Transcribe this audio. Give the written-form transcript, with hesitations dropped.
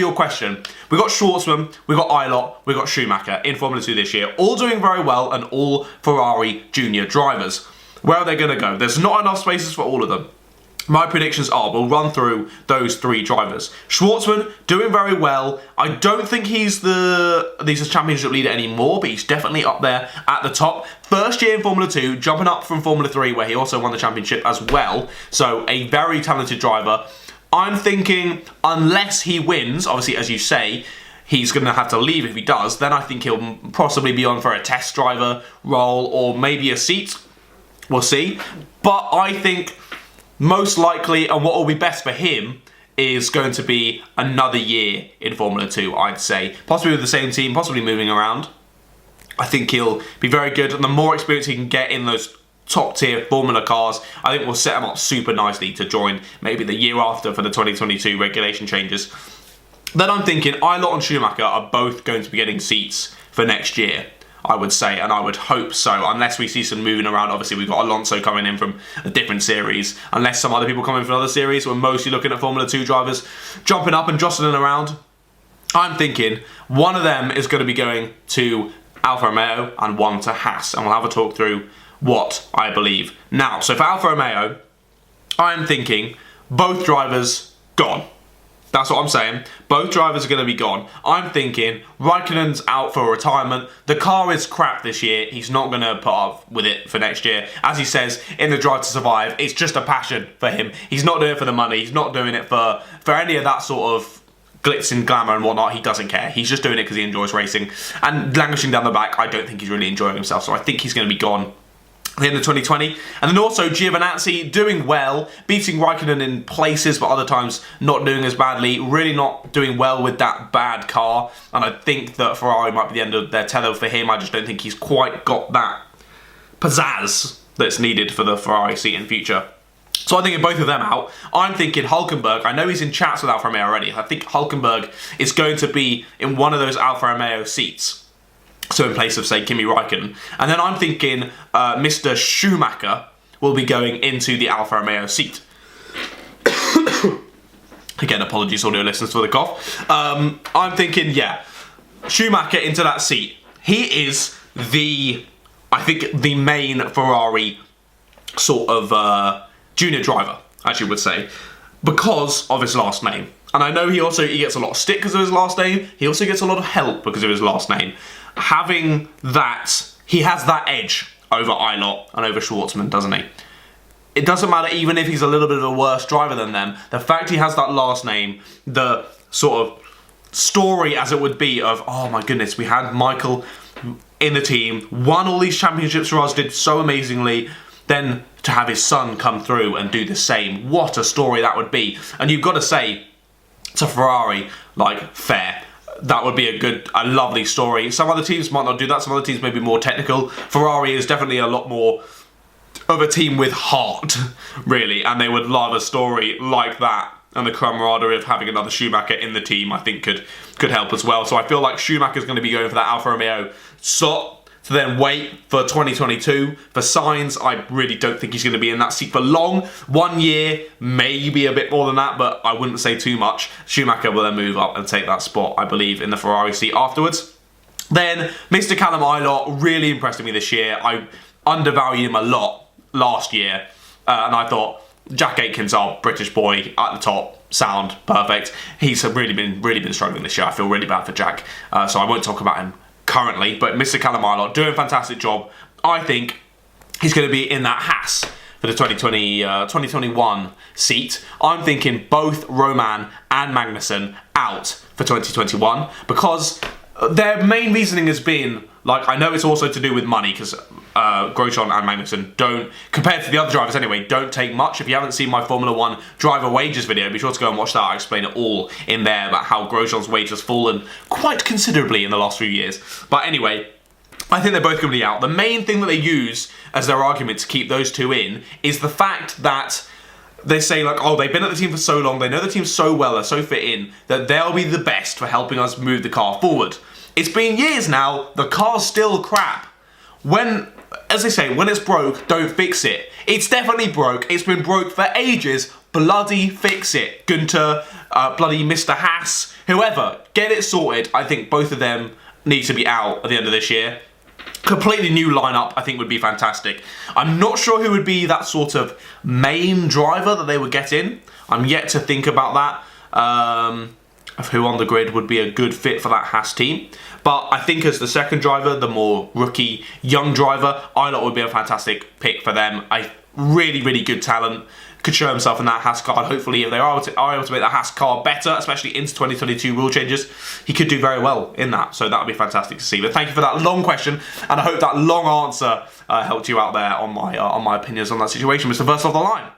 your question, we got Schwartzman, we got Illott, we got Schumacher in Formula 2 this year, all doing very well and all Ferrari junior drivers. Where are they going to go? There's not enough spaces for all of them. My predictions are, we'll run through those 3 drivers. Schwartzman, doing very well. I don't think he's a championship leader anymore, but he's definitely up there at the top. First year in Formula 2, jumping up from Formula 3, where he also won the championship as well. So, a very talented driver. I'm thinking, unless he wins, obviously, as you say, he's going to have to leave if he does, then I think he'll possibly be on for a test driver role or maybe a seat. We'll see. But I think most likely, and what will be best for him, is going to be another year in Formula 2, I'd say. Possibly with the same team, possibly moving around. I think he'll be very good, and the more experience he can get in those top-tier Formula cars, I think will set him up super nicely to join maybe the year after for the 2022 regulation changes. Then I'm thinking Illott and Schumacher are both going to be getting seats for next year, I would say, and I would hope so, unless we see some moving around. Obviously, we've got Alonso coming in from a different series, unless some other people come in from another series. We're mostly looking at Formula 2 drivers jumping up and jostling around. I'm thinking one of them is going to be going to Alfa Romeo and one to Haas, and we'll have a talk through what I believe. Now, so for Alfa Romeo, I'm thinking both drivers gone. That's what I'm saying. Both drivers are going to be gone. I'm thinking Raikkonen's out for retirement. The car is crap this year. He's not going to put up with it for next year. As he says in the Drive to Survive, it's just a passion for him. He's not doing it for the money. He's not doing it for any of that sort of glitz and glamour and whatnot. He doesn't care. He's just doing it because he enjoys racing. And languishing down the back, I don't think he's really enjoying himself. So I think he's going to be gone at the end of 2020. And then also Giovinazzi doing well, beating Raikkonen in places, but other times not doing as badly, really not doing well with that bad car. And I think that Ferrari might be the end of their tether for him. I just don't think he's quite got that pizzazz that's needed for the Ferrari seat in future. So I'm thinking both of them out. I'm thinking Hülkenberg. I know he's in chats with Alfa Romeo already. I think Hülkenberg is going to be in one of those Alfa Romeo seats. So in place of, say, Kimi Räikkönen. And then I'm thinking Mr. Schumacher will be going into the Alfa Romeo seat. Again, apologies, audio listeners, for the cough. I'm thinking, yeah, Schumacher into that seat. He is I think, the main Ferrari sort of junior driver, as you would say, because of his last name. And I know he gets a lot of stick because of his last name. He also gets a lot of help because of his last name. Having that, he has that edge over Illott and over Schwartzman, doesn't he? It doesn't matter even if he's a little bit of a worse driver than them. The fact he has that last name, the sort of story as it would be of, oh my goodness, we had Michael in the team, won all these championships for us, did so amazingly, then to have his son come through and do the same. What a story that would be. And you've got to say to Ferrari, like, fair. That would be a lovely story. Some other teams might not do that. Some other teams may be more technical. Ferrari is definitely a lot more of a team with heart, really. And they would love a story like that. And the camaraderie of having another Schumacher in the team, I think, could help as well. So I feel like Schumacher's going to be going for that Alfa Romeo slot to then wait for 2022. For Sainz, I really don't think he's going to be in that seat for long. 1 year, maybe a bit more than that, but I wouldn't say too much. Schumacher will then move up and take that spot, I believe, in the Ferrari seat afterwards. Then, Mr. Callum Illott really impressed me this year. I undervalued him a lot last year, and I thought, Jack Aitken's our British boy at the top, sound, perfect. He's really been struggling this year. I feel really bad for Jack, so I won't talk about him currently, but Mr. Callum Illott doing a fantastic job. I think he's going to be in that Haas for the 2021 seat. I'm thinking both Roman and Magnussen out for 2021 because their main reasoning has been, like, I know it's also to do with money because Grosjean and Magnussen don't, compared to the other drivers anyway, don't take much. If you haven't seen my Formula 1 driver wages video, be sure to go and watch that. I explain it all in there about how Grosjean's wage has fallen quite considerably in the last few years. But anyway, I think they're both going to be out. The main thing that they use as their argument to keep those two in is the fact that they say, like, oh, they've been at the team for so long, they know the team so well, they're so fit in, that they'll be the best for helping us move the car forward. It's been years now, the car's still crap. As they say, when it's broke, don't fix it. It's definitely broke, it's been broke for ages, bloody fix it. Gunter, bloody Mr. Haas, whoever, get it sorted. I think both of them need to be out at the end of this year. Completely new lineup, I think, would be fantastic. I'm not sure who would be that sort of main driver that they would get in. I'm yet to think about that, of who on the grid would be a good fit for that Haas team. But I think as the second driver, the more rookie, young driver, Illott would be a fantastic pick for them. A really, really good talent. Could show himself in that Haas car, and hopefully if they are able to make that Haas car better, especially into 2022 rule changes, he could do very well in that. So that would be fantastic to see. But thank you for that long question, and I hope that long answer helped you out there on my opinions on that situation, Mr. First Off the Line.